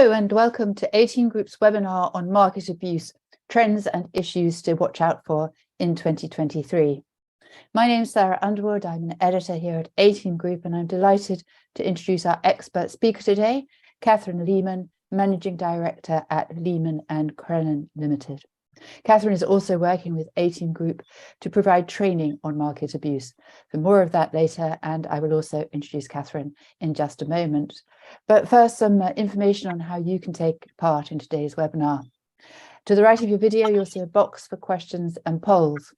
Hello and welcome to 18 Group's webinar on market abuse, trends and issues to watch out for in 2023. My name is Sarah Underwood. I'm an editor here at 18 Group, and I'm delighted to introduce our expert speaker today, Catherine Lehman, Managing Director at Lehman & Crellin Limited. Catherine is also working with 18 Group to provide training on market abuse. For more of that later, and I will also introduce Catherine in just a moment. But first, some information on how you can take part in today's webinar. To the right of your video, you'll see a box for questions and polls.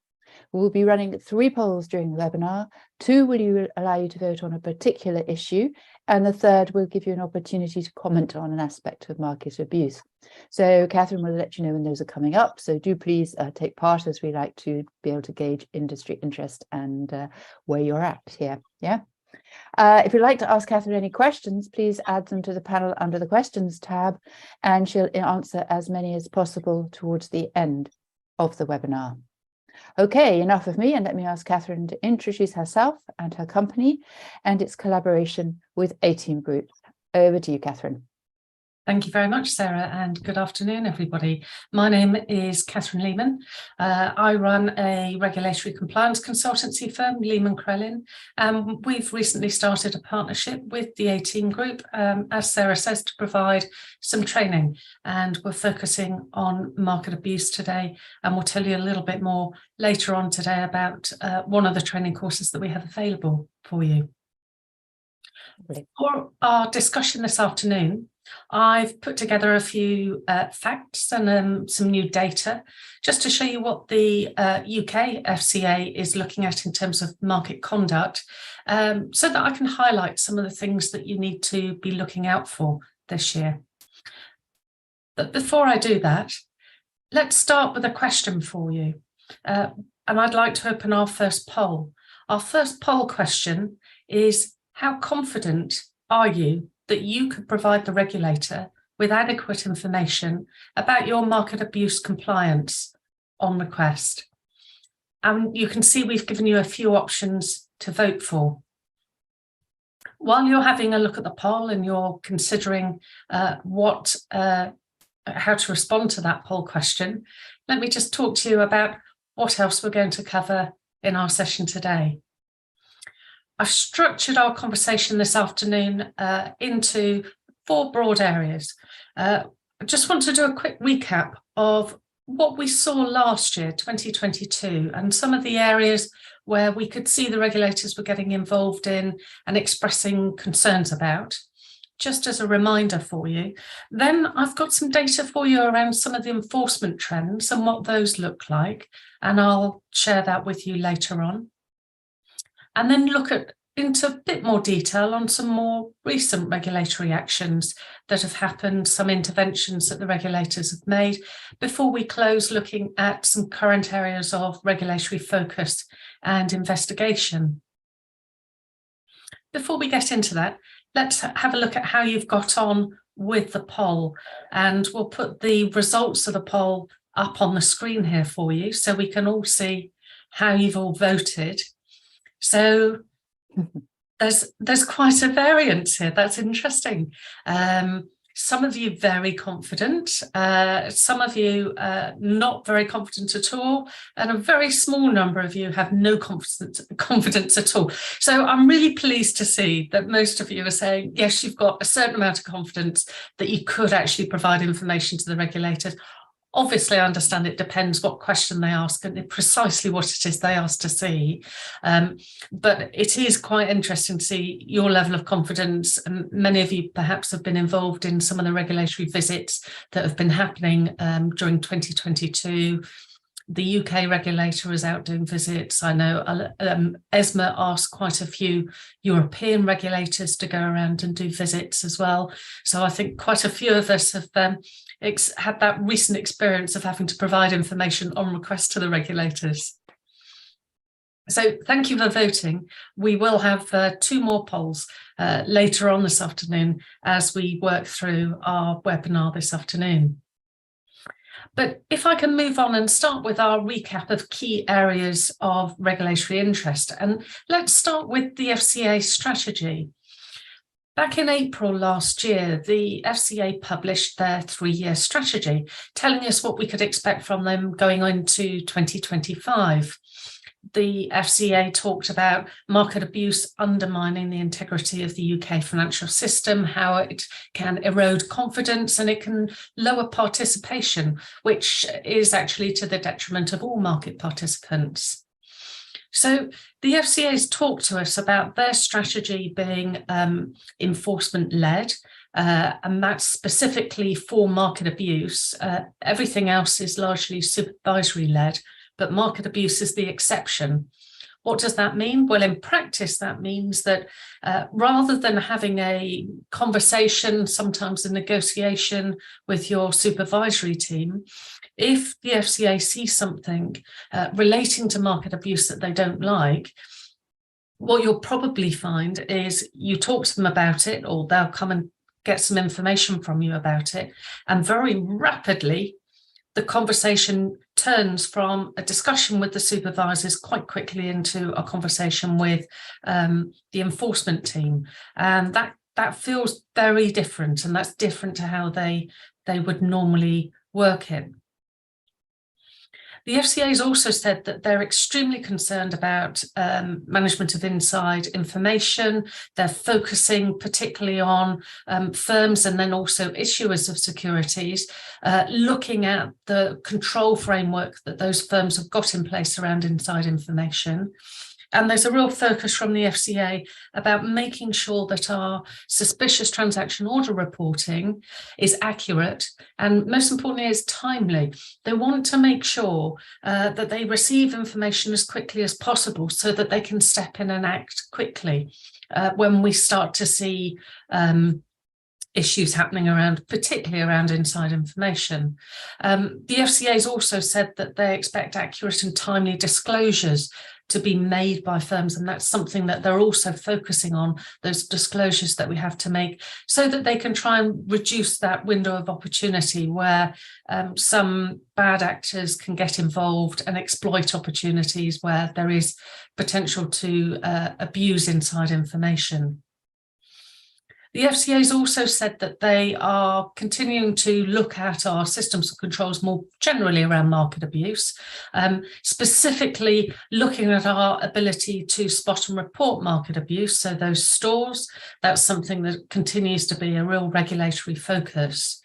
We will be running 3 polls during the webinar. 2 will allow you to vote on a particular issue, and the 3rd will give you an opportunity to comment on an aspect of market abuse. So Catherine will let you know when those are coming up, so do please take part, as we like to be able to gauge industry interest and where you're at here. If you'd like to ask Catherine any questions, please add them to the panel under the questions tab, and she'll answer as many as possible towards the end of the webinar. Okay, enough of me, and let me ask Catherine to introduce herself and her company and its collaboration with 18 Group. Over to you, Catherine. Thank you very much, Sarah, and good afternoon, everybody. My name is Catherine Lehman. I run a regulatory compliance consultancy firm, Lehman Crellin. We've recently started a partnership with the 18 Group, as Sarah says, to provide some training, and we're focusing on market abuse today, and we'll tell you a little bit more later on today about one of the training courses that we have available for you. For our discussion this afternoon, I've put together a few facts and some new data just to show you what the UK FCA is looking at in terms of market conduct, so that I can highlight some of the things that you need to be looking out for this year. But before I do that, let's start with a question for you. And I'd like to open our first poll. Our first poll question is, how confident are you that you could provide the regulator with adequate information about your market abuse compliance on request? And you can see we've given you a few options to vote for. While you're having a look at the poll and you're considering how to respond to that poll question, let me just talk to you about what else we're going to cover in our session today. I've structured our conversation this afternoon into 4 broad areas. I just want to do a quick recap of what we saw last year, 2022, and some of the areas where we could see the regulators were getting involved in and expressing concerns about, just as a reminder for you. Then I've got some data for you around some of the enforcement trends and what those look like, and I'll share that with you later on. And then look into a bit more detail on some more recent regulatory actions that have happened, some interventions that the regulators have made, before we close looking at some current areas of regulatory focus and investigation. Before we get into that, let's have a look at how you've got on with the poll, and we'll put the results of the poll up on the screen here for you so we can all see how you've all voted. So there's quite a variance here. That's interesting. Some of you very confident, some of you not very confident at all, and a very small number of you have no confidence at all. So I'm really pleased to see that most of you are saying, yes, you've got a certain amount of confidence that you could actually provide information to the regulators. Obviously, I understand it depends what question they ask and precisely what it is they ask to see. But it is quite interesting to see your level of confidence. And many of you perhaps have been involved in some of the regulatory visits that have been happening during 2022. The UK regulator is out doing visits. I know ESMA asked quite a few European regulators to go around and do visits as well. So I think quite a few of us have had that recent experience of having to provide information on request to the regulators. So thank you for voting. We will have 2 more polls later on this afternoon as we work through our webinar this afternoon. But if I can move on and start with our recap of key areas of regulatory interest, and let's start with the FCA strategy. Back in April last year, the FCA published their 3-year strategy, telling us what we could expect from them going into 2025. The FCA talked about market abuse undermining the integrity of the UK financial system, how it can erode confidence and it can lower participation, which is actually to the detriment of all market participants. So the FCA has talked to us about their strategy being enforcement-led, and that's specifically for market abuse. Everything else is largely supervisory-led, but market abuse is the exception. What does that mean? Well, in practice, that means that rather than having a conversation, sometimes a negotiation with your supervisory team, if the FCA sees something relating to market abuse that they don't like, what you'll probably find is you talk to them about it, or they'll come and get some information from you about it, and very rapidly the conversation turns from a discussion with the supervisors quite quickly into a conversation with the enforcement team. And that feels very different, and that's different to how they would normally work it. The FCA has also said that they're extremely concerned about management of inside information. They're focusing particularly on firms and then also issuers of securities, looking at the control framework that those firms have got in place around inside information. And there's a real focus from the FCA about making sure that our suspicious transaction order reporting is accurate and, most importantly, is timely. They want to make sure that they receive information as quickly as possible so that they can step in and act quickly when we start to see issues happening around, particularly around inside information. The FCA has also said that they expect accurate and timely disclosures to be made by firms, and that's something that they're also focusing on, those disclosures that we have to make, so that they can try and reduce that window of opportunity where some bad actors can get involved and exploit opportunities where there is potential to abuse inside information. The FCA has also said that they are continuing to look at our systems and controls more generally around market abuse, specifically looking at our ability to spot and report market abuse. So those stores, that's something that continues to be a real regulatory focus.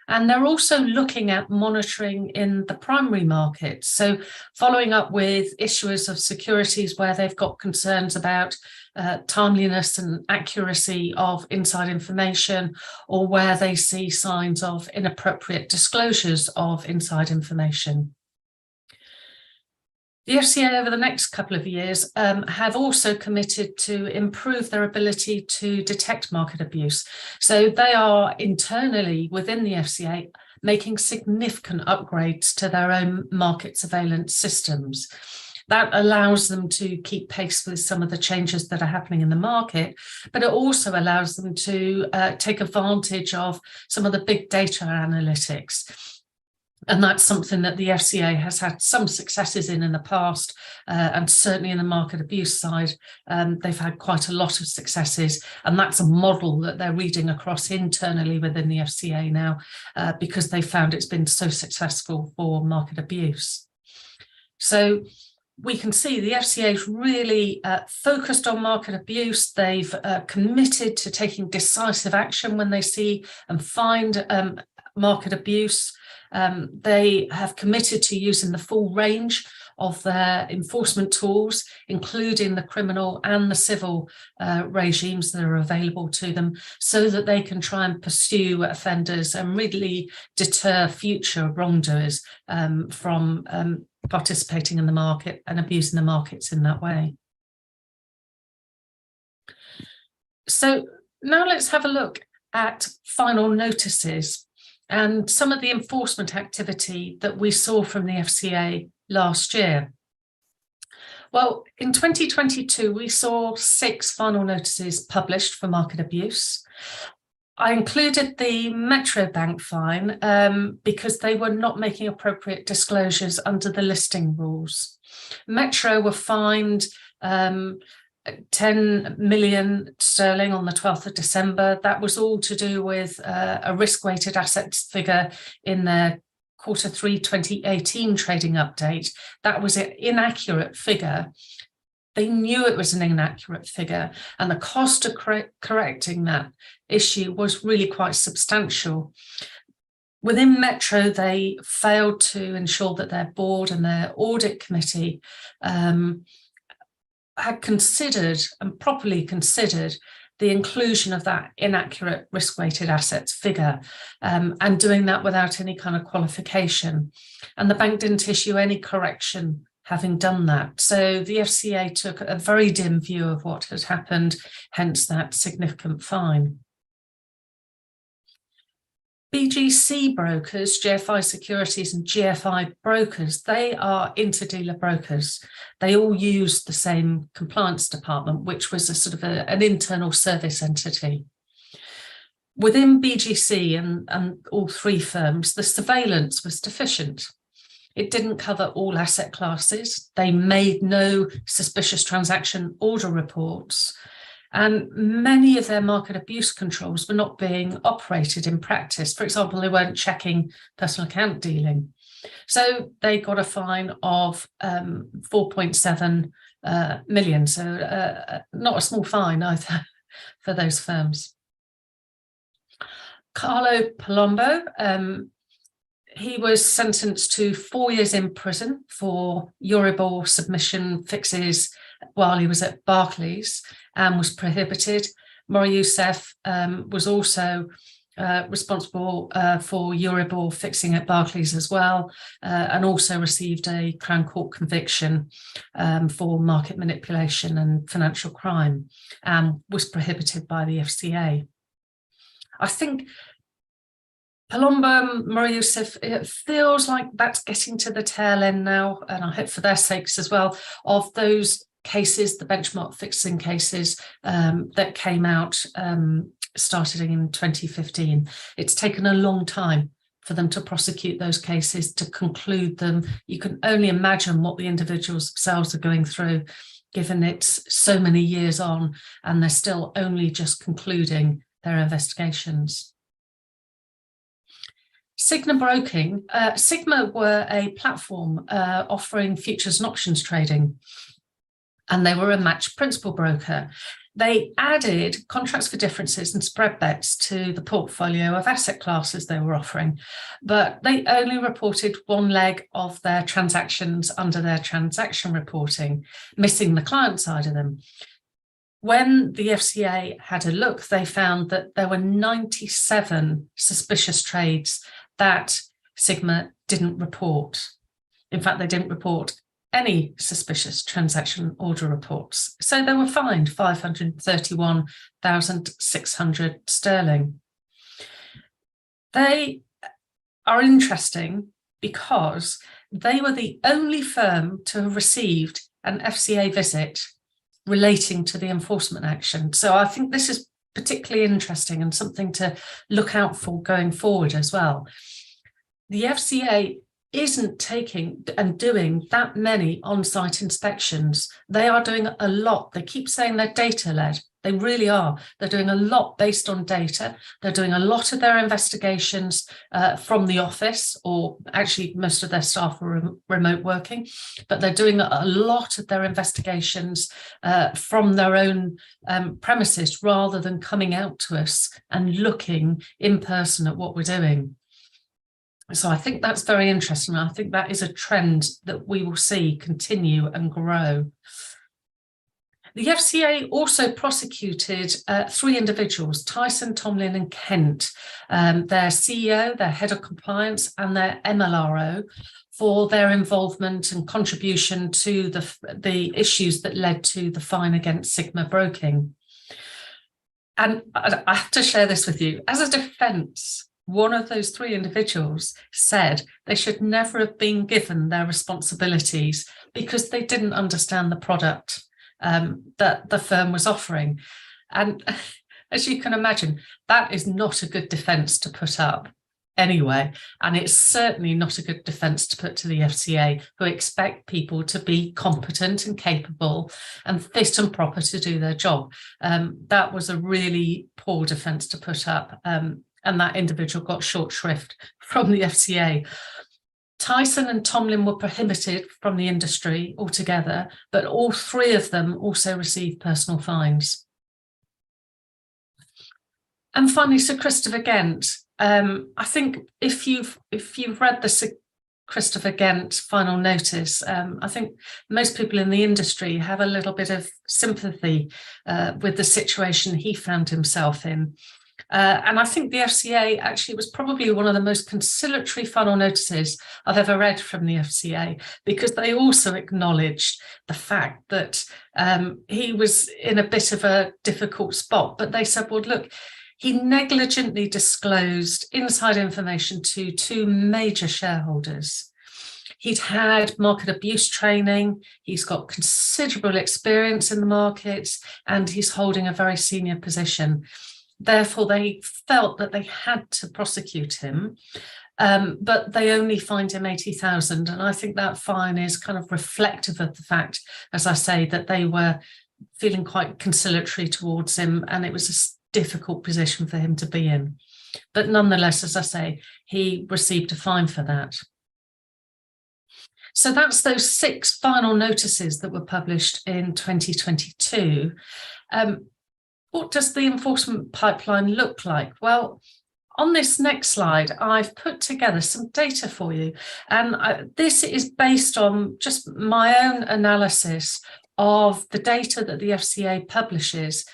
And they're also looking at monitoring in the primary market. So following up with issuers of securities where they've got concerns about timeliness and accuracy of inside information, or where they see signs of inappropriate disclosures of inside information. The FCA over the next couple of years have also committed to improve their ability to detect market abuse. So they are internally within the FCA making significant upgrades to their own market surveillance systems. That allows them to keep pace with some of the changes that are happening in the market, but it also allows them to take advantage of some of the big data analytics. And that's something that the FCA has had some successes in the past, and certainly in the market abuse side, they've had quite a lot of successes. And that's a model that they're reading across internally within the FCA now, because they found it's been so successful for market abuse. So we can see the FCA is really focused on market abuse. They've committed to taking decisive action when they see and find market abuse. They have committed to using the full range of their enforcement tools, including the criminal and the civil regimes that are available to them, so that they can try and pursue offenders and really deter future wrongdoers from participating in the market and abusing the markets in that way. So now let's have a look at final notices and some of the enforcement activity that we saw from the FCA last year. Well, in 2022, we saw 6 final notices published for market abuse. I included the Metro Bank fine because they were not making appropriate disclosures under the listing rules. Metro were fined 10 million sterling on the 12th of December. That was all to do with a risk-weighted assets figure in their Q3 2018 trading update. That was an inaccurate figure. They knew it was an inaccurate figure, and the cost of correcting that issue was really quite substantial. Within Metro, they failed to ensure that their board and their audit committee had considered and properly considered the inclusion of that inaccurate risk-weighted assets figure, and doing that without any kind of qualification. And the bank didn't issue any correction having done that. So the FCA took a very dim view of what had happened, hence that significant fine. BGC brokers, GFI Securities and GFI brokers, they are interdealer brokers. They all use the same compliance department, which was a sort of an internal service entity. Within BGC and all three firms, the surveillance was deficient. It didn't cover all asset classes. They made no suspicious transaction order reports. And many of their market abuse controls were not being operated in practice. For example, they weren't checking personal account dealing. So they got a fine of 4.7 million. So not a small fine either for those firms. Carlo Palombo, he was sentenced to 4 years in prison for Euribor submission fixes while he was at Barclays and was prohibited. Mori Youssef was also responsible for Euribor fixing at Barclays as well, and also received a Crown Court conviction for market manipulation and financial crime, and was prohibited by the FCA. I think Palombo, Mori Youssef, it feels like that's getting to the tail end now, and I hope for their sakes as well, of those cases, the benchmark fixing cases that came out starting in 2015. It's taken a long time for them to prosecute those cases, to conclude them. You can only imagine what the individuals themselves are going through, given it's so many years on and they're still only just concluding their investigations. Sigma Broking. Sigma were a platform offering futures and options trading, and they were a matched principal broker. They added contracts for differences and spread bets to the portfolio of asset classes they were offering, but they only reported one leg of their transactions under their transaction reporting, missing the client side of them. When the FCA had a look, they found that there were 97 suspicious trades that Sigma didn't report. In fact, they didn't report any suspicious transaction order reports. So they were fined 531,600 sterling. They are interesting because they were the only firm to have received an FCA visit relating to the enforcement action. So I think this is particularly interesting and something to look out for going forward as well. The FCA isn't taking and doing that many on-site inspections. They are doing a lot. They keep saying they're data-led. They really are. They're doing a lot based on data. They're doing a lot of their investigations from the office, or actually most of their staff are remote working, but they're doing a lot of their investigations from their own premises rather than coming out to us and looking in person at what we're doing. So I think that's very interesting. I think that is a trend that we will see continue and grow. The FCA also prosecuted 3 individuals, Tyson, Tomlin and Kent, their CEO, their head of compliance and their MLRO, for their involvement and contribution to the issues that led to the fine against Sigma Broking. And I have to share this with you. As a defence, one of those 3 individuals said they should never have been given their responsibilities because they didn't understand the product that the firm was offering. And as you can imagine, that is not a good defence to put up. anyway, and it's certainly not a good defence to put to the FCA, who expect people to be competent and capable and fit and proper to do their job. That was a really poor defence to put up, and that individual got short shrift from the FCA. Tyson and Tomlin were prohibited from the industry altogether, but all three of them also received personal fines. And finally, Sir Christopher Gent. I think if you've read the Sir Christopher Gent final notice, I think most people in the industry have a little bit of sympathy with the situation he found himself in. And I think the FCA actually was probably one of the most conciliatory final notices I've ever read from the FCA, because they also acknowledged the fact that he was in a bit of a difficult spot. But they said, well, look, he negligently disclosed inside information to two major shareholders. He'd had market abuse training, he's got considerable experience in the markets, and he's holding a very senior position. Therefore, they felt that they had to prosecute him, but they only fined him 80,000. And I think that fine is kind of reflective of the fact, as I say, that they were feeling quite conciliatory towards him, and it was a difficult position for him to be in. But nonetheless, as I say, he received a fine for that. So that's those 6 final notices that were published in 2022. What does the enforcement pipeline look like? Well, on this next slide, I've put together some data for you. And this is based on just my own analysis of the data that the FCA publishes,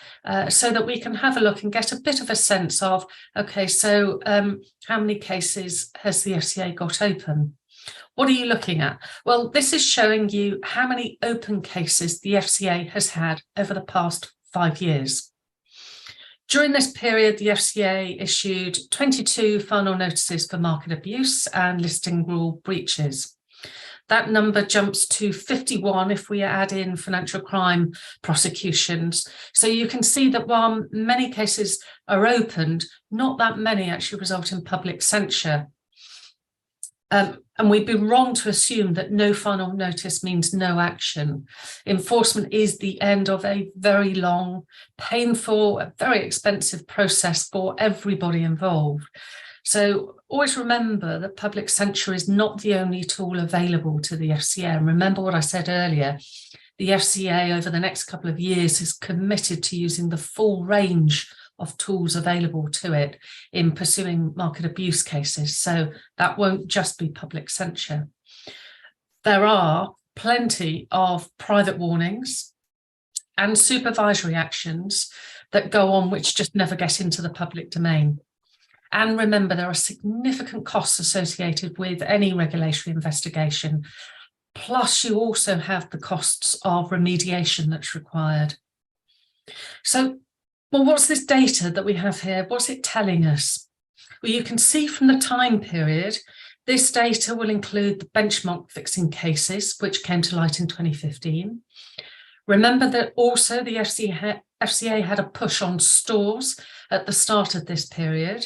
so that we can have a look and get a bit of a sense of, okay, so how many cases has the FCA got open? What are you looking at? Well, this is showing you how many open cases the FCA has had over the past 5 years. During this period, the FCA issued 22 final notices for market abuse and listing rule breaches. That number jumps to 51 if we add in financial crime prosecutions. So you can see that while many cases are opened, not that many actually result in public censure. And we'd be wrong to assume that no final notice means no action. Enforcement is the end of a very long, painful, very expensive process for everybody involved. So always remember that public censure is not the only tool available to the FCA. And remember what I said earlier, the FCA over the next couple of years is committed to using the full range of tools available to it in pursuing market abuse cases. So that won't just be public censure. There are plenty of private warnings and supervisory actions that go on which just never get into the public domain. And remember, there are significant costs associated with any regulatory investigation. Plus, you also have the costs of remediation that's required. So, well, what's this data that we have here? What's it telling us? Well, you can see from the time period, this data will include the benchmark fixing cases, which came to light in 2015. Remember that also the FCA had a push on stores at the start of this period.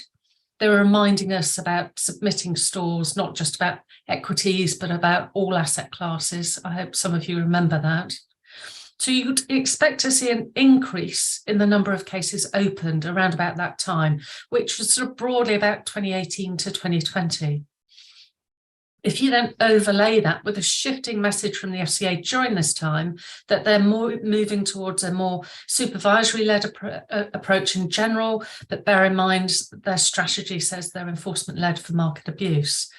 They were reminding us about submitting stores, not just about equities, but about all asset classes. I hope some of you remember that. So you'd expect to see an increase in the number of cases opened around about that time, which was sort of broadly about 2018 to 2020. If you then overlay that with a shifting message from the FCA during this time that they're moving towards a more supervisory-led approach in general, but bear in mind their strategy says they're enforcement-led for market abuse.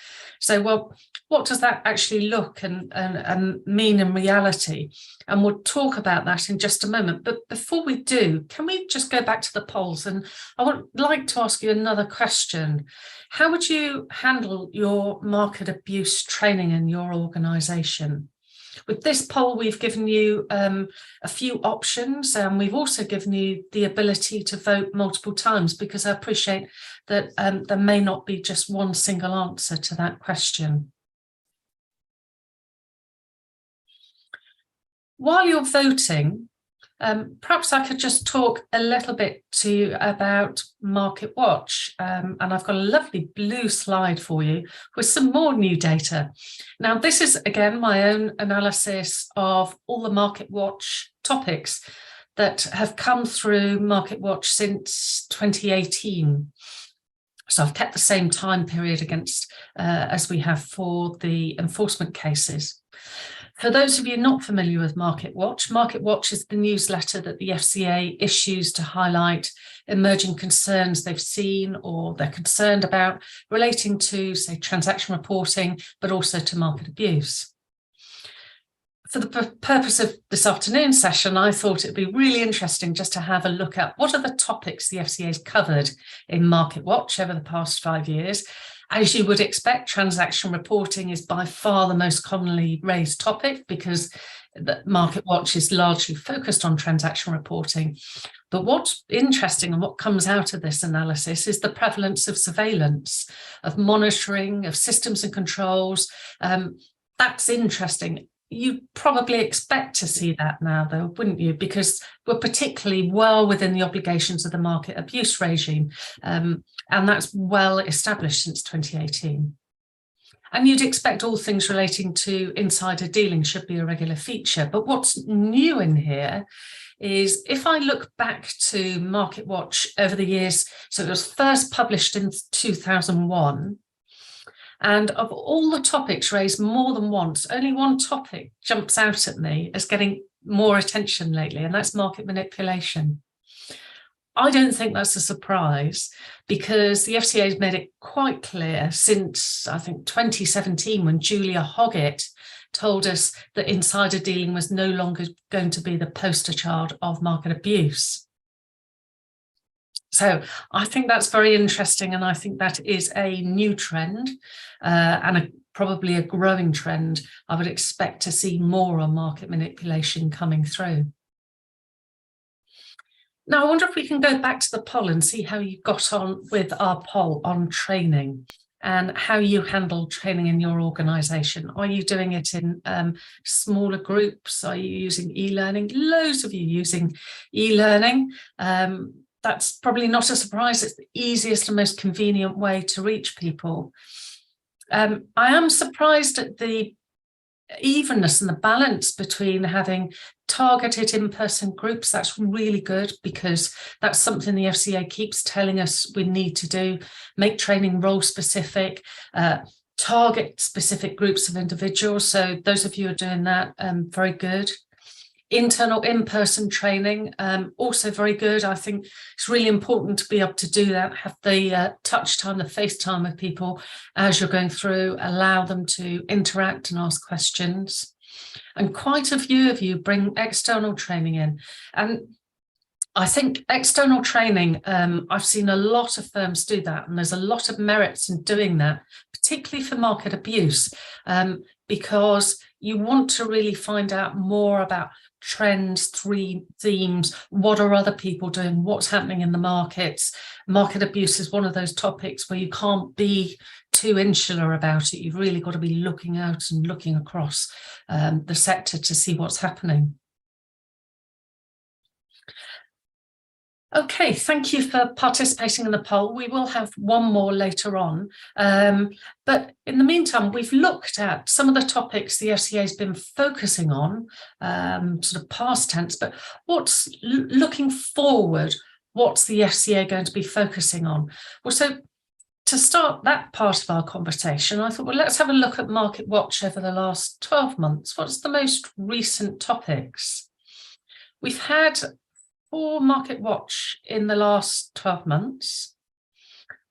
So, well, what does that actually look and mean in reality? And we'll talk about that in just a moment. But before we do, can we just go back to the polls? And I would like to ask you another question. How would you handle your market abuse training in your organisation? With this poll, we've given you a few options, and we've also given you the ability to vote multiple times, because I appreciate that there may not be just one single answer to that question. While you're voting, Perhaps I could just talk a little bit to you about Market Watch, and I've got a lovely blue slide for you with some more new data. Now, this is again my own analysis of all the Market Watch topics that have come through Market Watch since 2018. So I've kept the same time period against as we have for the enforcement cases. For those of you not familiar with Market Watch is the newsletter that the FCA issues to highlight emerging concerns they've seen or they're concerned about relating to, say, transaction reporting, but also to market abuse. For the purpose of this afternoon's session, I thought it'd be really interesting just to have a look at what are the topics the FCA has covered in Market Watch over the past 5 years. As you would expect, transaction reporting is by far the most commonly raised topic because the Market Watch is largely focused on transaction reporting. But what's interesting and what comes out of this analysis is the prevalence of surveillance, of monitoring, of systems and controls. That's interesting. You'd probably expect to see that now, though, wouldn't you? Because we're particularly well within the obligations of the market abuse regime, and that's well established since 2018. And you'd expect all things relating to insider dealing should be a regular feature. But what's new in here is if I look back to Market Watch over the years, so it was first published in 2001, and of all the topics raised more than once, only one topic jumps out at me as getting more attention lately, and that's market manipulation. I don't think that's a surprise because the FCA has made it quite clear since, I think, 2017, when Julia Hoggett told us that insider dealing was no longer going to be the poster child of market abuse. So I think that's very interesting, and I think that is a new trend and probably a growing trend. I would expect to see more on market manipulation coming through. Now, I wonder if we can go back to the poll and see how you got on with our poll on training and how you handle training in your organisation. Are you doing it in smaller groups? Are you using e-learning? Loads of you using e-learning. That's probably not a surprise. It's the easiest and most convenient way to reach people. I am surprised at the evenness and the balance between having targeted in-person groups. That's really good because that's something the FCA keeps telling us we need to do. Make training role specific, target specific groups of individuals. So those of you who are doing that, very good. Internal in-person training, also very good. I think it's really important to be able to do that, have the touch time, the face time with people as you're going through, allow them to interact and ask questions. And quite a few of you bring external training in. And I think external training, I've seen a lot of firms do that, and there's a lot of merits in doing that, particularly for market abuse, because you want to really find out more about trends, themes, what are other people doing, what's happening in the markets. Market abuse is one of those topics where you can't be too insular about it. You've really got to be looking out and looking across the sector to see what's happening. Okay, thank you for participating in the poll. We will have one more later on. But in the meantime, we've looked at some of the topics the FCA has been focusing on, sort of past tense, but what's looking forward, what's the FCA going to be focusing on? Well, so to start that part of our conversation, I thought, well, let's have a look at Market Watch over the last 12 months. What's the most recent topics? We've had 4 Market Watch in the last 12 months.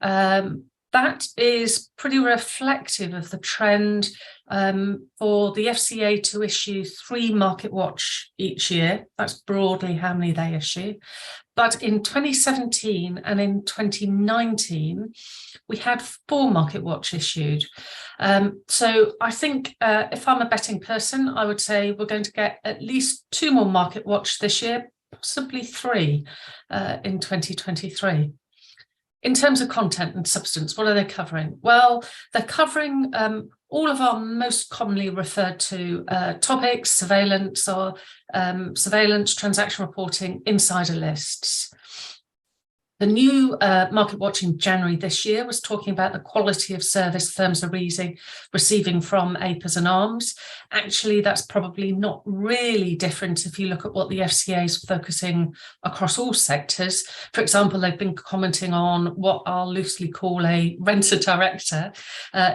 That is pretty reflective of the trend for the FCA to issue 3 Market Watch each year. That's broadly how many they issue. But in 2017 and in 2019, we had 4 Market Watch issued. So I think if I'm a betting person, I would say we're going to get at least 2 more Market Watch this year, possibly 3 in 2023. In terms of content and substance, what are they covering? Well, they're covering all of our most commonly referred to topics, surveillance, transaction reporting, insider lists. The new Market Watch in January this year was talking about the quality of service firms are receiving from APAs and ARMs. Actually, that's probably not really different if you look at what the FCA is focusing across all sectors. For example, they've been commenting on what I'll loosely call a renter-director,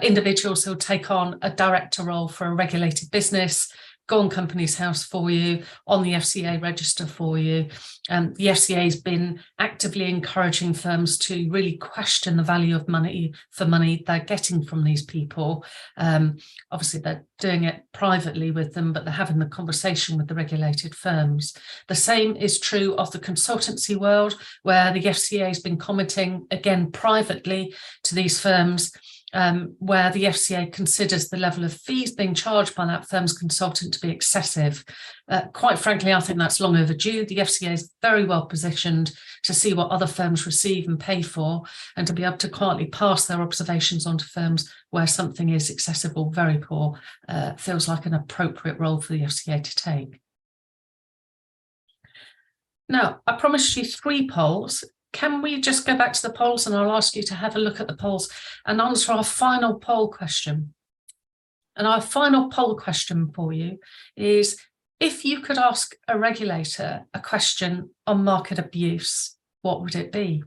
individuals who'll take on a director role for a regulated business, go on Companies House for you, on the FCA register for you. The FCA has been actively encouraging firms to really question the value of money they're getting from these people. Obviously, they're doing it privately with them, but they're having the conversation with the regulated firms. The same is true of the consultancy world, where the FCA has been commenting, again, privately to these firms, where the FCA considers the level of fees being charged by that firm's consultant to be excessive. Quite frankly, I think that's long overdue. The FCA is very well positioned to see what other firms receive and pay for, and to be able to quietly pass their observations on to firms where something is excessive or very poor feels like an appropriate role for the FCA to take. Now, I promised you 3 polls. Can we just go back to the polls, and I'll ask you to have a look at the polls and answer our final poll question. And our final poll question for you is, if you could ask a regulator a question on market abuse, what would it be?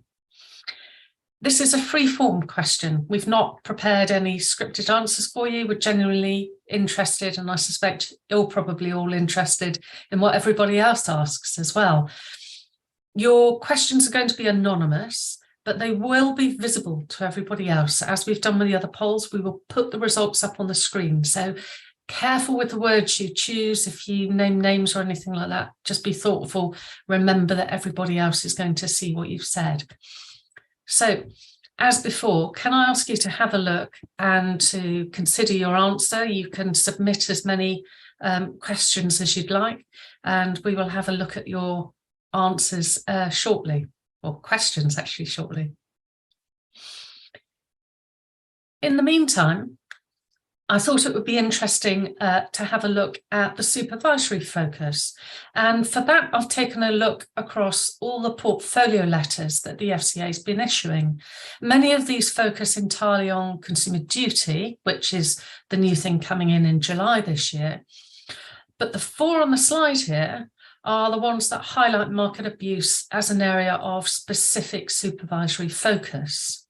This is a free-form question. We've not prepared any scripted answers for you. We're genuinely interested, and I suspect you're probably all interested in what everybody else asks as well. Your questions are going to be anonymous, but they will be visible to everybody else. As we've done with the other polls, we will put the results up on the screen. So careful with the words you choose. If you name names or anything like that, just be thoughtful. Remember that everybody else is going to see what you've said. So, as before, can I ask you to have a look and to consider your answer? You can submit as many questions as you'd like, and we will have a look at your answers shortly, or questions actually shortly. In the meantime, I thought it would be interesting to have a look at the supervisory focus. And for that, I've taken a look across all the portfolio letters that the FCA has been issuing. Many of these focus entirely on consumer duty, which is the new thing coming in July this year. But the 4 on the slide here are the ones that highlight market abuse as an area of specific supervisory focus.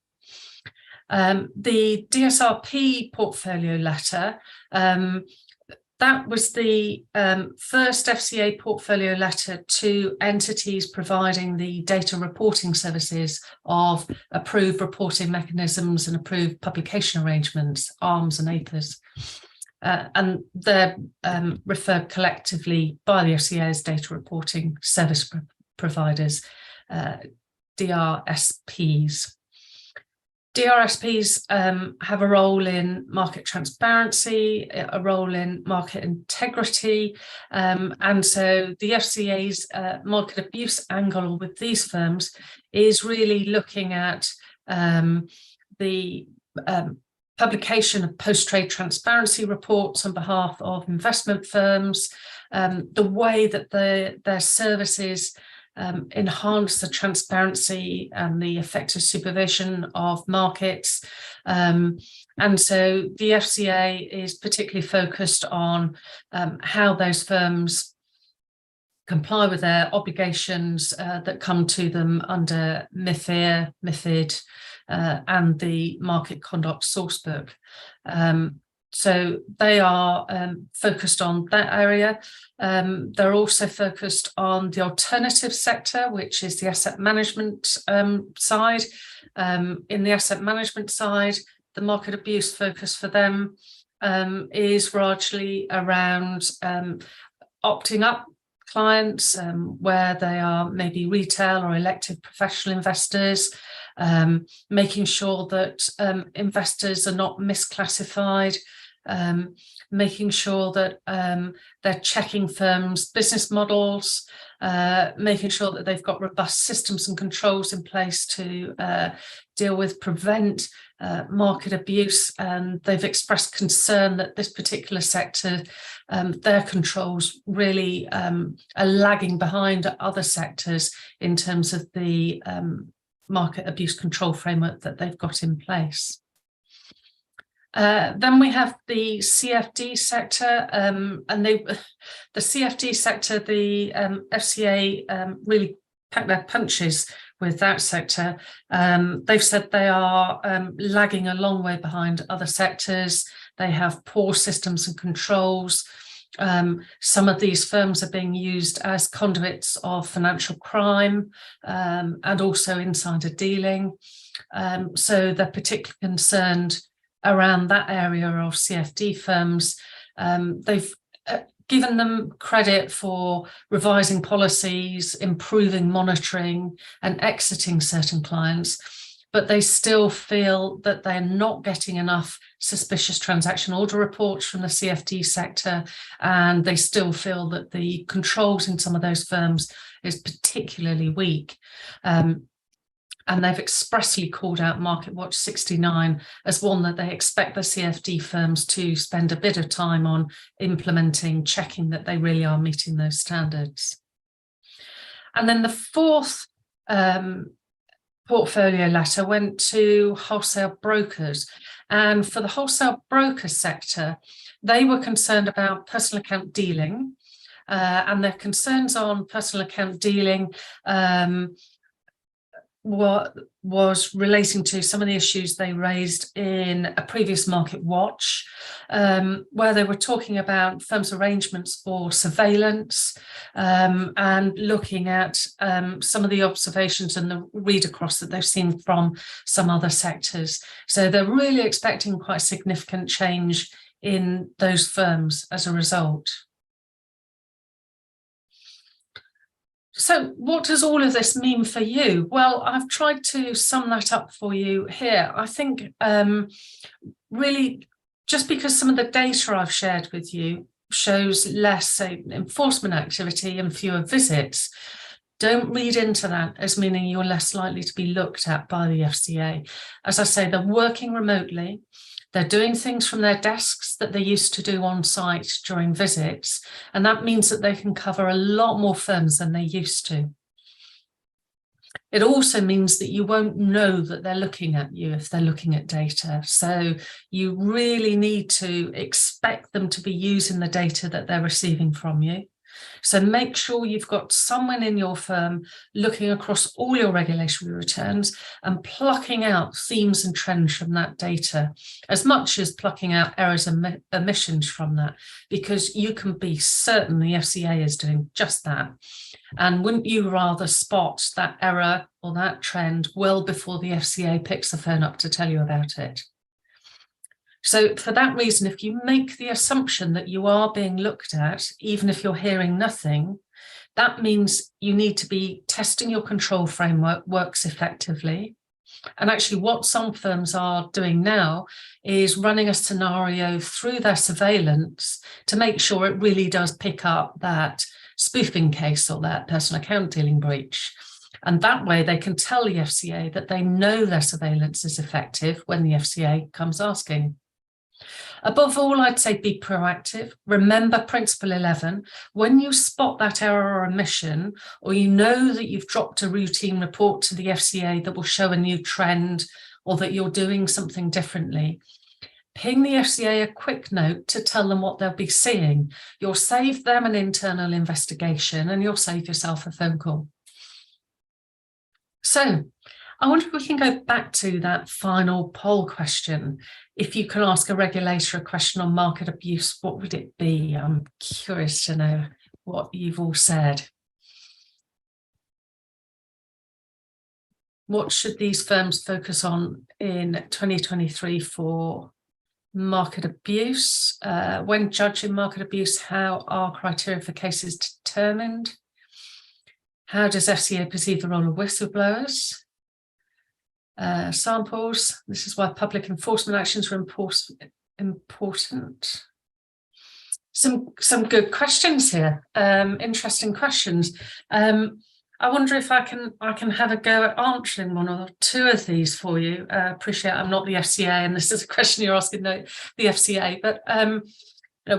The DSRP portfolio letter, that was the first FCA portfolio letter to entities providing the data reporting services of approved reporting mechanisms and approved publication arrangements, ARMs and APAs. And they're referred collectively by the FCA as data reporting service providers, DRSPs. DRSPs have a role in market transparency, a role in market integrity, and so the FCA's market abuse angle with these firms is really looking at the publication of post-trade transparency reports on behalf of investment firms, the way that their services enhance the transparency and the effective supervision of markets. And so the FCA is particularly focused on how those firms comply with their obligations that come to them under MiFIR, MiFID, and the Market Conduct Sourcebook. So they are focused on that area. They're also focused on the alternative sector, which is the asset management side. In the asset management side, the market abuse focus for them is largely around opting up clients where they are maybe retail or elective professional investors, making sure that investors are not misclassified, making sure that they're checking firms' business models, making sure that they've got robust systems and controls in place to prevent market abuse. And they've expressed concern that this particular sector, their controls really are lagging behind other sectors in terms of the market abuse control framework that they've got in place. Then we have the CFD sector, and the CFD sector, the FCA really packed their punches with that sector. They've said they are lagging a long way behind other sectors. They have poor systems and controls. Some of these firms are being used as conduits of financial crime and also insider dealing. So they're particularly concerned around that area of CFD firms. They've given them credit for revising policies, improving monitoring and exiting certain clients, but they still feel that they're not getting enough suspicious transaction order reports from the CFD sector, and they still feel that the controls in some of those firms is particularly weak. And they've expressly called out Market Watch 69 as one that they expect the CFD firms to spend a bit of time on implementing, checking that they really are meeting those standards. And then the fourth portfolio letter went to wholesale brokers. And for the wholesale broker sector, they were concerned about personal account dealing, and their concerns on personal account dealing was relating to some of the issues they raised in a previous Market Watch, where they were talking about firms' arrangements for surveillance and looking at some of the observations and the read across that they've seen from some other sectors. So they're really expecting quite significant change in those firms as a result. So what does all of this mean for you? Well, I've tried to sum that up for you here. I think really just because some of the data I've shared with you shows less, say, enforcement activity and fewer visits, don't read into that as meaning you're less likely to be looked at by the FCA. As I say, they're working remotely. They're doing things from their desks that they used to do on site during visits, and that means that they can cover a lot more firms than they used to. It also means that you won't know that they're looking at you if they're looking at data. So you really need to expect them to be using the data that they're receiving from you. So make sure you've got someone in your firm looking across all your regulatory returns and plucking out themes and trends from that data, as much as plucking out errors and omissions from that, because you can be certain the FCA is doing just that. And wouldn't you rather spot that error or that trend well before the FCA picks the phone up to tell you about it? So for that reason, if you make the assumption that you are being looked at, even if you're hearing nothing, that means you need to be testing your control framework works effectively. And actually what some firms are doing now is running a scenario through their surveillance to make sure it really does pick up that spoofing case or that personal account dealing breach. And that way they can tell the FCA that they know their surveillance is effective when the FCA comes asking. Above all, I'd say be proactive. Remember Principle 11. When you spot that error or omission, or you know that you've dropped a routine report to the FCA that will show a new trend or that you're doing something differently, ping the FCA a quick note to tell them what they'll be seeing. You'll save them an internal investigation and you'll save yourself a phone call. So I wonder if we can go back to that final poll question. If you can ask a regulator a question on market abuse, what would it be? I'm curious to know what you've all said. What should these firms focus on in 2023 for market abuse? When judging market abuse, how are criteria for cases determined? How does FCA perceive the role of whistleblowers? Samples. This is why public enforcement actions are important. Some good questions here. Interesting questions. I wonder if I can have a go at answering one or two of these for you. Appreciate I'm not the FCA, and this is a question you're asking the FCA. But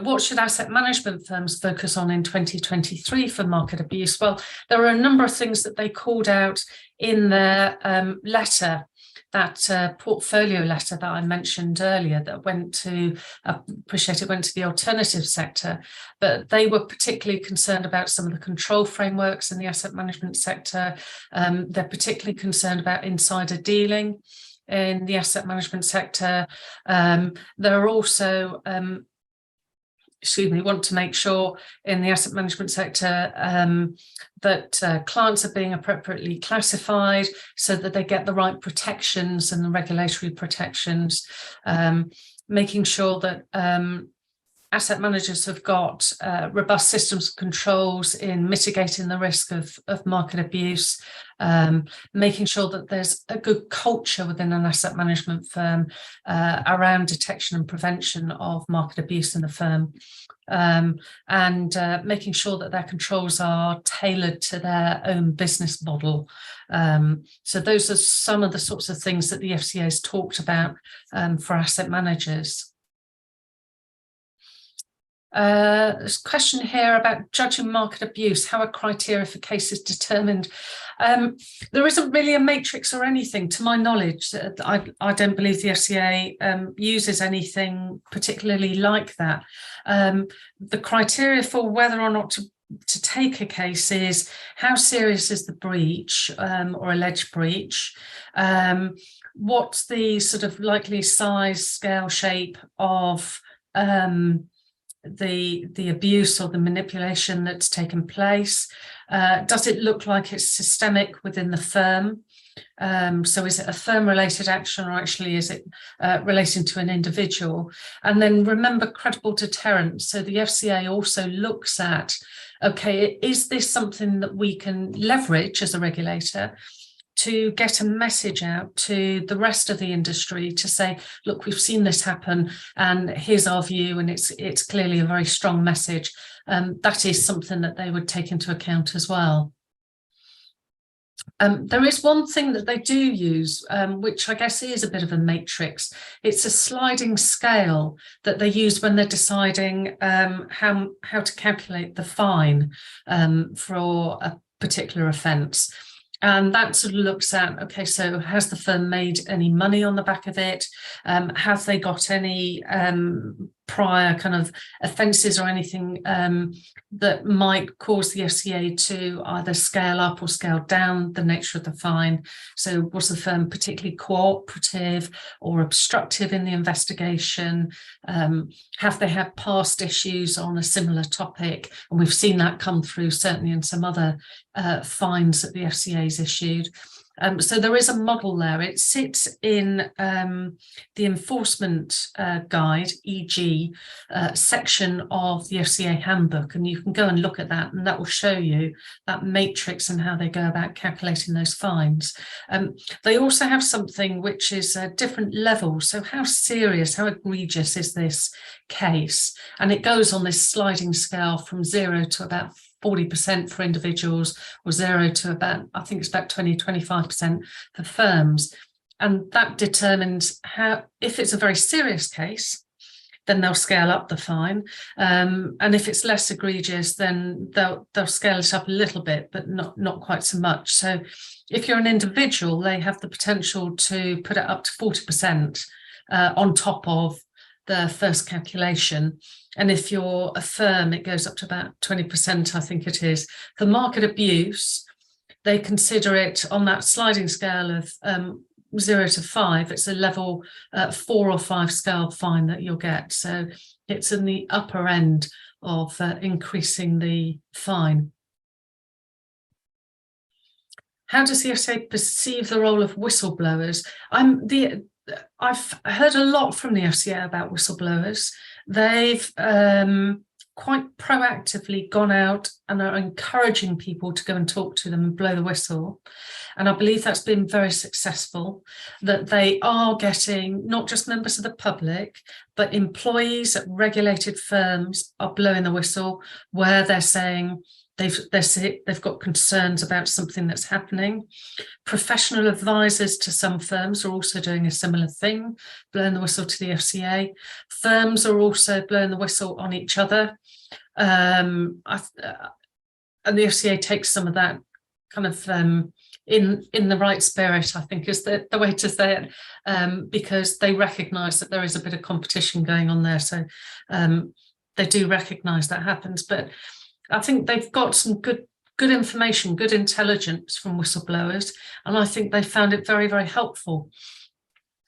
what should asset management firms focus on in 2023 for market abuse? Well, there are a number of things that they called out in their letter, that portfolio letter that I mentioned earlier, that went to, appreciate it went to the alternative sector, but they were particularly concerned about some of the control frameworks in the asset management sector. They're particularly concerned about insider dealing in the asset management sector. There are also want to make sure in the asset management sector that clients are being appropriately classified so that they get the right protections and the regulatory protections, making sure that asset managers have got robust systems of controls in mitigating the risk of market abuse, making sure that there's a good culture within an asset management firm around detection and prevention of market abuse in the firm, and making sure that their controls are tailored to their own business model. So those are some of the sorts of things that the FCA has talked about for asset managers. There's a question here about judging market abuse. How are criteria for cases determined? There isn't really a matrix or anything, to my knowledge. I don't believe the FCA uses anything particularly like that. The criteria for whether or not to take a case is how serious is the breach or alleged breach, what's the sort of likely size, scale, shape of the abuse or the manipulation that's taken place. Does it look like it's systemic within the firm? So is it a firm-related action, or actually is it relating to an individual? And then remember credible deterrence. So the FCA also looks at, okay, is this something that we can leverage as a regulator to get a message out to the rest of the industry to say, look, we've seen this happen and here's our view, and it's clearly a very strong message. That is something that they would take into account as well. There is one thing that they do use, which I guess is a bit of a matrix. It's a sliding scale that they use when they're deciding how to calculate the fine for a particular offence. And that sort of looks at, okay, so has the firm made any money on the back of it? Have they got any prior kind of offences or anything that might cause the FCA to either scale up or scale down the nature of the fine? So was the firm particularly cooperative or obstructive in the investigation? Have they had past issues on a similar topic? And we've seen that come through certainly in some other fines that the FCA has issued. So there is a model there. It sits in the enforcement guide, EG, section of the FCA handbook, and you can go and look at that, and that will show you that matrix and how they go about calculating those fines. They also have something which is different levels. So how serious, how egregious is this case? And it goes on this sliding scale from 0 to about 40% for individuals, or 0 to about, I think it's about 20-25% for firms. And that determines how, if it's a very serious case, then they'll scale up the fine. And if it's less egregious, then they'll scale it up a little bit, but not quite so much. So if you're an individual, they have the potential to put it up to 40% on top of the first calculation. And if you're a firm, it goes up to about 20%, I think it is. For market abuse, they consider it on that sliding scale of 0 to 5. It's a level 4 or 5 scale fine that you'll get. So it's in the upper end of increasing the fine. How does the FCA perceive the role of whistleblowers? I've heard a lot from the FCA about whistleblowers. They've quite proactively gone out and are encouraging people to go and talk to them and blow the whistle. And I believe that's been very successful, that they are getting not just members of the public, but employees at regulated firms are blowing the whistle where they're saying they've got concerns about something that's happening. Professional advisors to some firms are also doing a similar thing, blowing the whistle to the FCA. Firms are also blowing the whistle on each other. And the FCA takes some of that kind of in the right spirit, I think is the way to say it, because they recognise that there is a bit of competition going on there. So they do recognise that happens. But I think they've got some good information, good intelligence from whistleblowers, and I think they found it very, very helpful.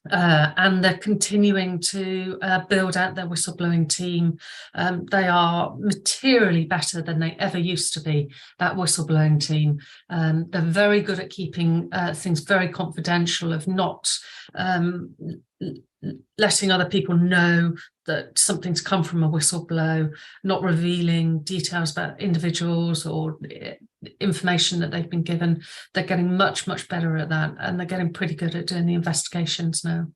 And they're continuing to build out their whistleblowing team. They are materially better than they ever used to be, that whistleblowing team. They're very good at keeping things very confidential, of not letting other people know that something's come from a whistleblow, not revealing details about individuals or information that they've been given. They're getting much, much better at that, and they're getting pretty good at doing the investigations now.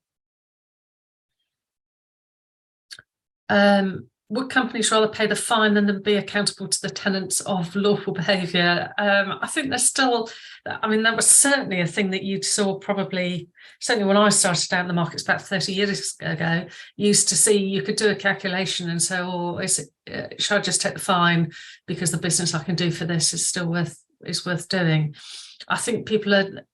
Would companies rather pay the fine than be accountable to the tenets of lawful behaviour? I think there's still, I mean, that was certainly a thing that you saw probably, certainly when I started out in the markets about 30 years ago, you used to see, you could do a calculation and say, oh, should I just take the fine because the business I can do for this is still worth doing. I think people are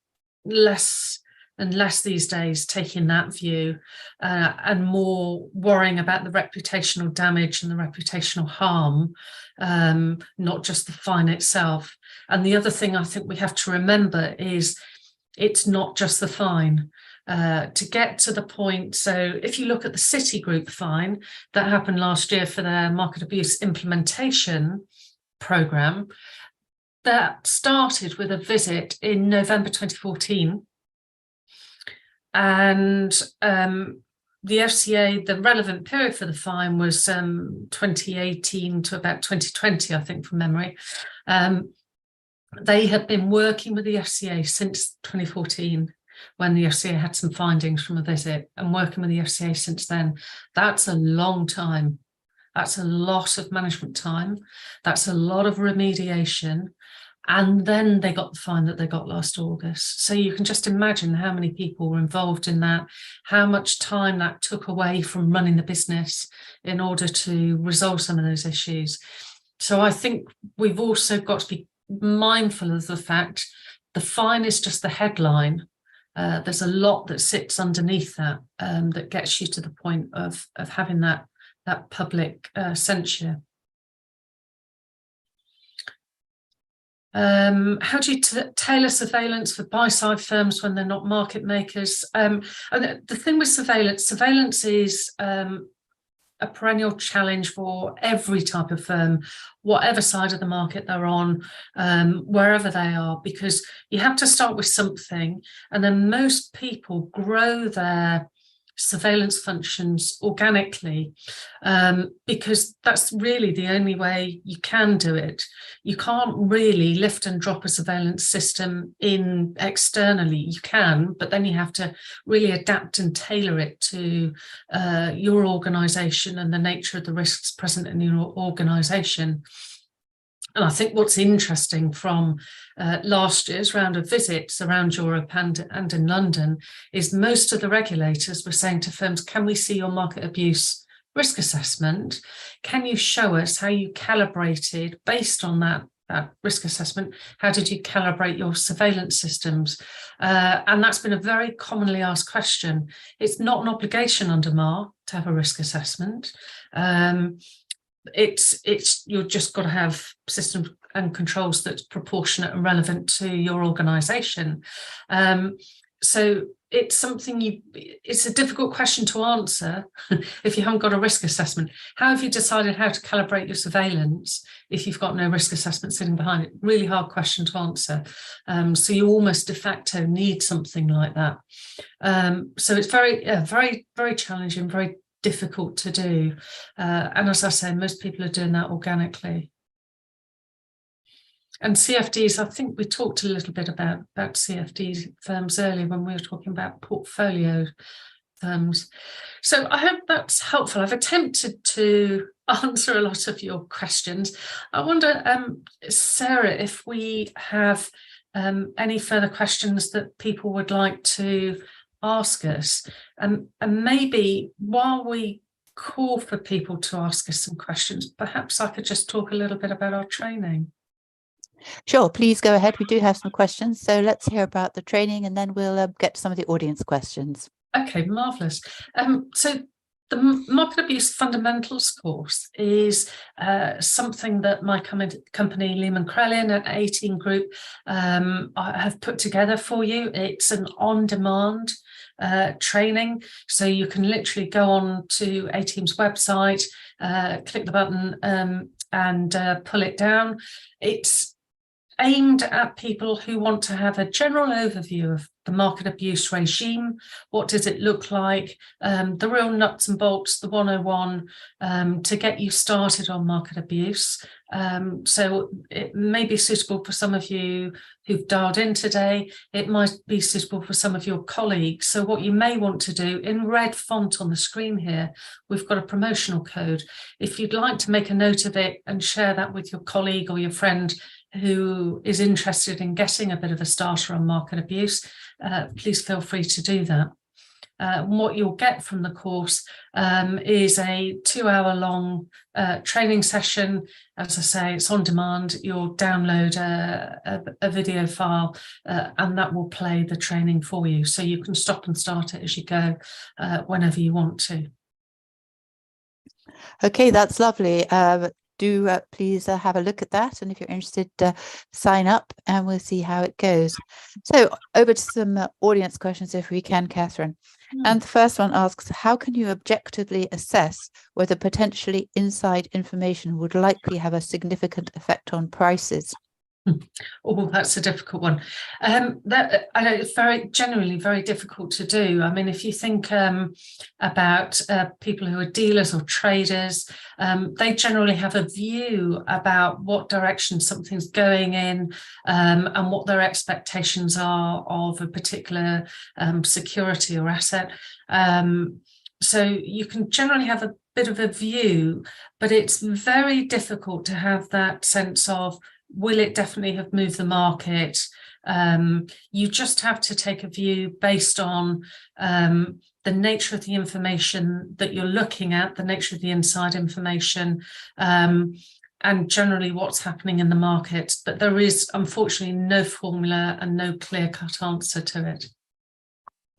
less and less these days taking that view, and more worrying about the reputational damage and the reputational harm, not just the fine itself. And the other thing I think we have to remember is it's not just the fine. To get to the point, so if you look at the Citigroup fine that happened last year for their market abuse implementation programme, that started with a visit in November 2014. And the FCA, the relevant period for the fine was 2018 to about 2020, I think, from memory. They had been working with the FCA since 2014, when the FCA had some findings from a visit, and working with the FCA since then. That's a long time. That's a lot of management time. That's a lot of remediation. And then they got the fine that they got last August. So you can just imagine how many people were involved in that, how much time that took away from running the business in order to resolve some of those issues. So I think we've also got to be mindful of the fact the fine is just the headline. There's a lot that sits underneath that, that gets you to the point of having that public censure. How do you tailor surveillance for buy-side firms when they're not market makers? And the thing with surveillance is a perennial challenge for every type of firm, whatever side of the market they're on, wherever they are, because you have to start with something, and then most people grow their surveillance functions organically, because that's really the only way you can do it. You can't really lift and drop a surveillance system in externally. You can, but then you have to really adapt and tailor it to your organisation and the nature of the risks present in your organisation. And I think what's interesting from last year's round of visits around Europe and in London is most of the regulators were saying to firms, can we see your market abuse risk assessment? Can you show us how you calibrated based on that risk assessment? How did you calibrate your surveillance systems? And that's been a very commonly asked question. It's not an obligation under MAR to have a risk assessment. It's you've just got to have systems and controls that's proportionate and relevant to your organisation. So it's something it's a difficult question to answer if you haven't got a risk assessment. How have you decided how to calibrate your surveillance if you've got no risk assessment sitting behind it? Really hard question to answer. So you almost de facto need something like that. So it's very, very, very challenging, very difficult to do. And as I say, most people are doing that organically. And CFDs, I think we talked a little bit about CFD firms earlier when we were talking about portfolio firms. So I hope that's helpful. I've attempted to answer a lot of your questions. I wonder, Sarah, if we have any further questions that people would like to ask us, and maybe while we call for people to ask us some questions, perhaps I could just talk a little bit about our training. Sure, please go ahead. We do have some questions, so let's hear about the training and then we'll get to some of the audience questions. Okay, marvellous. So the Market Abuse Fundamentals course is something that my company Lehman Krellin at 18 Group have put together for you. It's an on-demand training, so you can literally go on to A-Team's website, click the button and pull it down. It's aimed at people who want to have a general overview of the market abuse regime. What does it look like? The real nuts and bolts, the 101, to get you started on market abuse. So it may be suitable for some of you who've dialed in today. It might be suitable for some of your colleagues. So what you may want to do, in red font on the screen here, we've got a promotional code. If you'd like to make a note of it and share that with your colleague or your friend who is interested in getting a bit of a starter on market abuse, please feel free to do that. What you'll get from the course is a 2-hour-long training session. As I say, it's on demand. You'll download a video file and that will play the training for you. So you can stop and start it as you go whenever you want to. Okay, that's lovely. Do please have a look at that, and if you're interested, sign up and we'll see how it goes. So over to some audience questions if we can, Catherine. And the first one asks, how can you objectively assess whether potentially inside information would likely have a significant effect on prices? Oh, that's a difficult one. That I know it's generally very difficult to do. I mean, if you think about people who are dealers or traders, they generally have a view about what direction something's going in and what their expectations are of a particular security or asset. So you can generally have a bit of a view, but it's very difficult to have that sense of, will it definitely have moved the market? You just have to take a view based on the nature of the information that you're looking at, the nature of the inside information, and generally what's happening in the market. But there is unfortunately no formula and no clear-cut answer to it.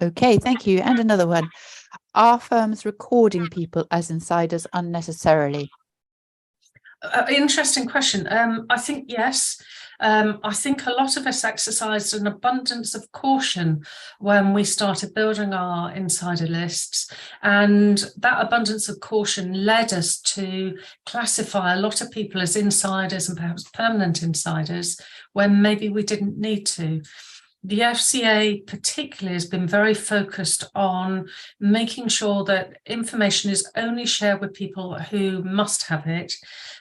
Okay, thank you. And another one. Are firms recording people as insiders unnecessarily? Interesting question. I think yes. I think a lot of us exercised an abundance of caution when we started building our insider lists, and that abundance of caution led us to classify a lot of people as insiders and perhaps permanent insiders when maybe we didn't need to. The FCA particularly has been very focused on making sure that information is only shared with people who must have it.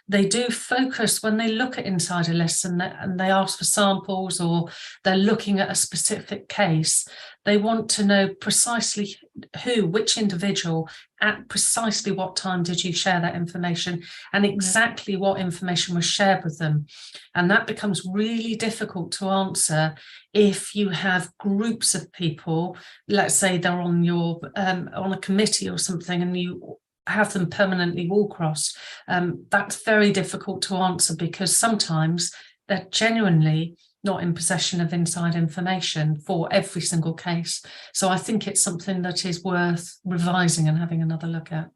They do focus when they look at insider lists and they ask for samples, or they're looking at a specific case. They want to know precisely which individual, at precisely what time did you share that information, and exactly what information was shared with them. And that becomes really difficult to answer if you have groups of people, let's say they're on your on a committee or something, and you have them permanently wall crossed. That's very difficult to answer because sometimes they're genuinely not in possession of inside information for every single case. So I think it's something that is worth revising and having another look at.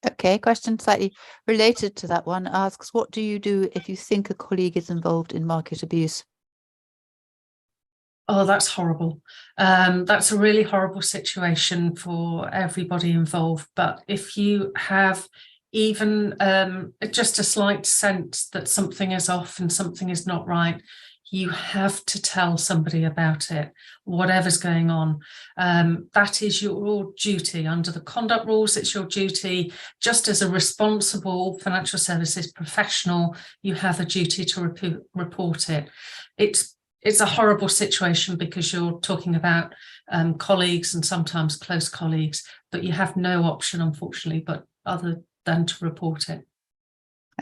Okay, question slightly related to that one asks, what do you do if you think a colleague is involved in market abuse? Oh, that's horrible. That's a really horrible situation for everybody involved. But if you have even just a slight sense that something is off and something is not right, you have to tell somebody about it, whatever's going on. That is your duty. Under the conduct rules, it's your duty. Just as a responsible financial services professional, you have a duty to report it. It's a horrible situation because you're talking about colleagues and sometimes close colleagues, but you have no option, unfortunately, but other than to report it.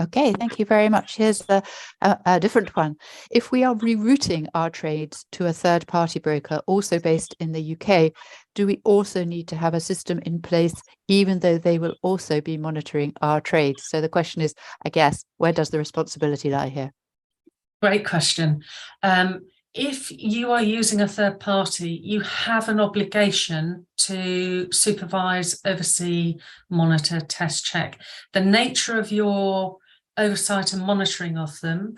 Okay, thank you very much. Here's a different one. If we are rerouting our trades to a third-party broker, also based in the UK, do we also need to have a system in place, even though they will also be monitoring our trades? So the question is, I guess, where does the responsibility lie here? Great question. If you are using a third party, you have an obligation to supervise, oversee, monitor, test, check. The nature of your oversight and monitoring of them,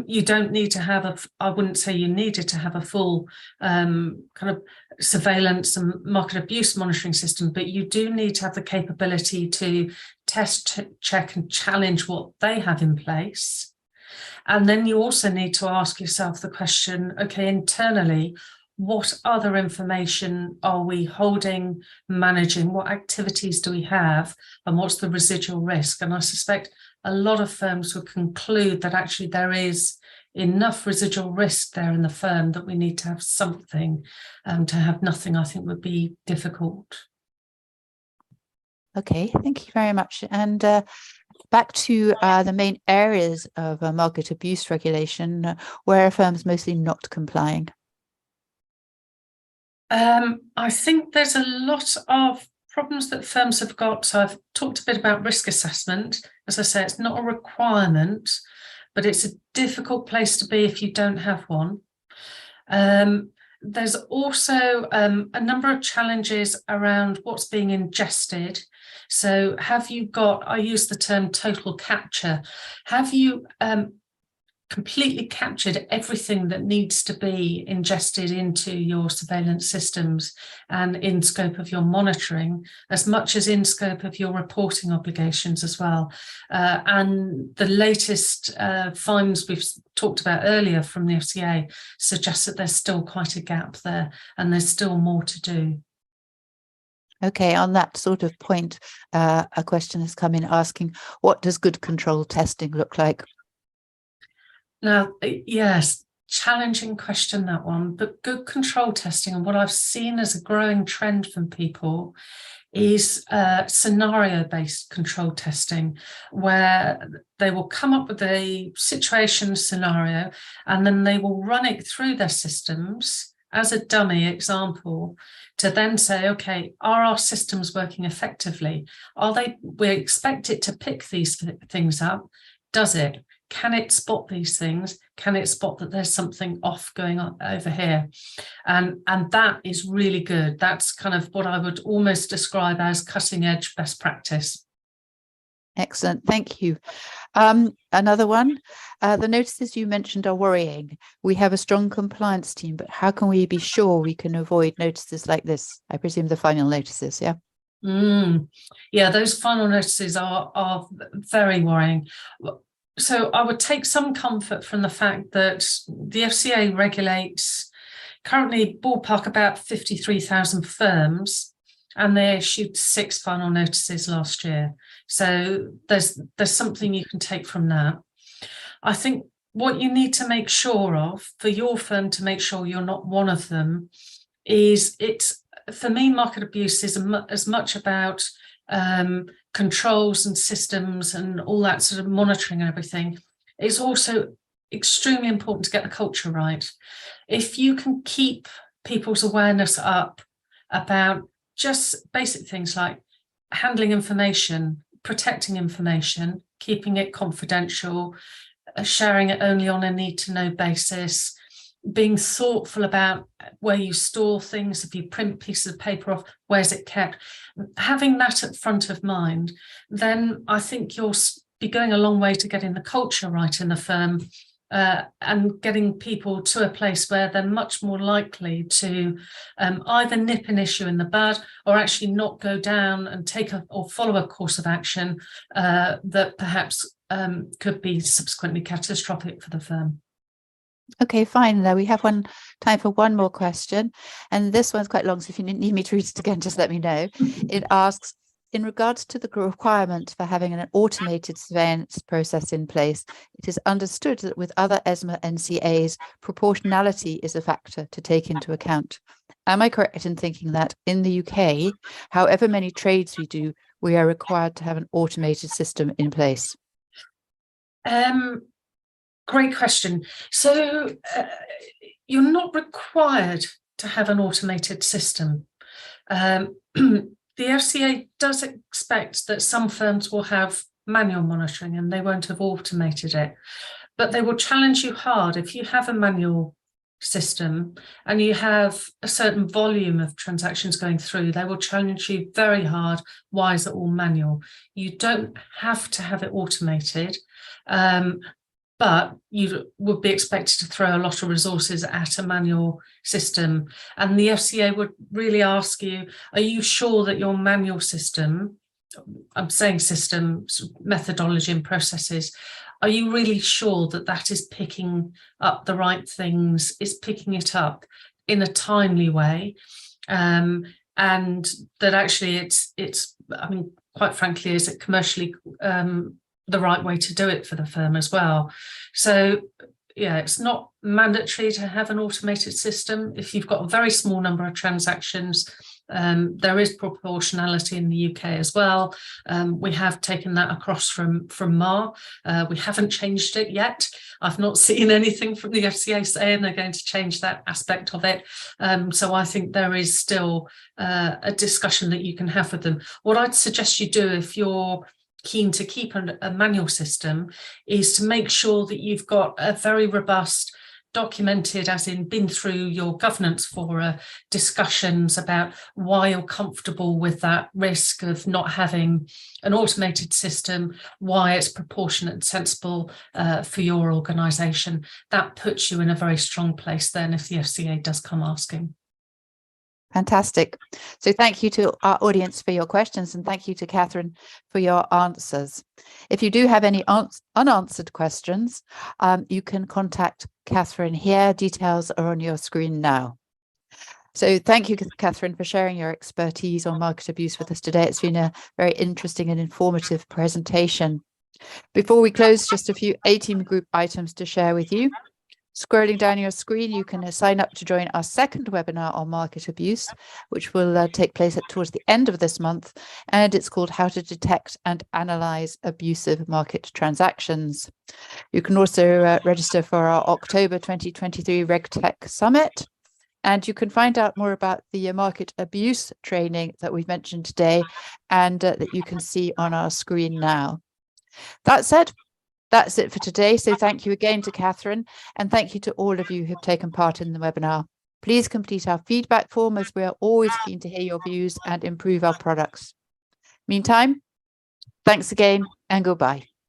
you don't need to have I wouldn't say you needed to have a full kind of surveillance and market abuse monitoring system, but you do need to have the capability to test, check and challenge what they have in place. And then you also need to ask yourself the question, okay, internally, what other information are we holding, managing? What activities do we have? And what's the residual risk? And I suspect a lot of firms will conclude that actually there is enough residual risk there in the firm that we need to have something. To have nothing, I think, would be difficult. Okay, thank you very much. And back to the main areas of market abuse regulation, where are firms mostly not complying? I think there's a lot of problems that firms have got. So I've talked a bit about risk assessment. As I say, it's not a requirement, but it's a difficult place to be if you don't have one. There's also a number of challenges around what's being ingested. So have you got, I use the term total capture, have you completely captured everything that needs to be ingested into your surveillance systems and in scope of your monitoring, as much as in scope of your reporting obligations as well? And the latest findings we've talked about earlier from the FCA suggest that there's still quite a gap there and there's still more to do. Okay, on that sort of point, a question has come in asking, what does good control testing look like? Now, yes, challenging question, that one, but good control testing, and what I've seen as a growing trend from people is scenario-based control testing, where they will come up with a situation scenario and then they will run it through their systems as a dummy example to then say, okay, are our systems working effectively? We expect it to pick these things up. Does it? Can it spot these things? Can it spot that there's something off going on over here? And that is really good. That's kind of what I would almost describe as cutting edge best practice. Excellent, thank you. Another one, the notices you mentioned are worrying. We have a strong compliance team, but how can we be sure we can avoid notices like this? I presume the final notices, yeah? Yeah, those final notices are very worrying. So I would take some comfort from the fact that the FCA regulates currently ballpark about 53,000 firms, and they issued 6 final notices last year. So there's something you can take from that. I think what you need to make sure of for your firm to make sure you're not one of them is, for me, market abuse is as much about controls and systems and all that sort of monitoring and everything. It's also extremely important to get the culture right. If you can keep people's awareness up about just basic things like handling information, protecting information, keeping it confidential, sharing it only on a need-to-know basis, being thoughtful about where you store things. If you print pieces of paper off, where's it kept? Having that at front of mind, then I think you'll be going a long way to getting the culture right in the firm, and getting people to a place where they're much more likely to either nip an issue in the bud or actually not go down and take or follow a course of action that perhaps could be subsequently catastrophic for the firm. Okay, fine. Now we have time for one more question. And this one's quite long, so if you need me to read it again, just let me know. It asks, in regards to the requirement for having an automated surveillance process in place, it is understood that with other ESMA NCAs, proportionality is a factor to take into account. Am I correct in thinking that in the UK, however many trades we do, we are required to have an automated system in place? Great question. So you're not required to have an automated system. The FCA does expect that some firms will have manual monitoring and they won't have automated it, but they will challenge you hard if you have a manual system and you have a certain volume of transactions going through. They will challenge you very hard. Why is it all manual? You don't have to have it automated, but you would be expected to throw a lot of resources at a manual system. And the FCA would really ask you, are you sure that your manual system, I'm saying systems, methodology and processes, are you really sure that that is picking up the right things, is picking it up in a timely way? And that actually it's, I mean, quite frankly, is it commercially the right way to do it for the firm as well? So yeah, it's not mandatory to have an automated system. If you've got a very small number of transactions, there is proportionality in the UK as well. We have taken that across from MAR. We haven't changed it yet. I've not seen anything from the FCA saying they're going to change that aspect of it. So I think there is still a discussion that you can have with them. What I'd suggest you do if you're keen to keep a manual system is to make sure that you've got a very robust, documented, as in been through your governance fora discussions about why you're comfortable with that risk of not having an automated system, why it's proportionate and sensible for your organisation. That puts you in a very strong place then if the FCA does come asking. Fantastic. So thank you to our audience for your questions, and thank you to Catherine for your answers. If you do have any unanswered questions, you can contact Catherine here. Details are on your screen now. So thank you, Catherine, for sharing your expertise on market abuse with us today. It's been a very interesting and informative presentation. Before we close, just a few A-Team group items to share with you. Scrolling down your screen, you can sign up to join our second webinar on market abuse, which will take place towards the end of this month, and it's called How to Detect and Analyze Abusive Market Transactions. You can also register for our October 2023 RegTech Summit, and you can find out more about the market abuse training that we've mentioned today and that you can see on our screen now. That said, that's it for today. So thank you again to Catherine, and thank you to all of you who've taken part in the webinar. Please complete our feedback form, as we are always keen to hear your views and improve our products. Meantime, thanks again and goodbye.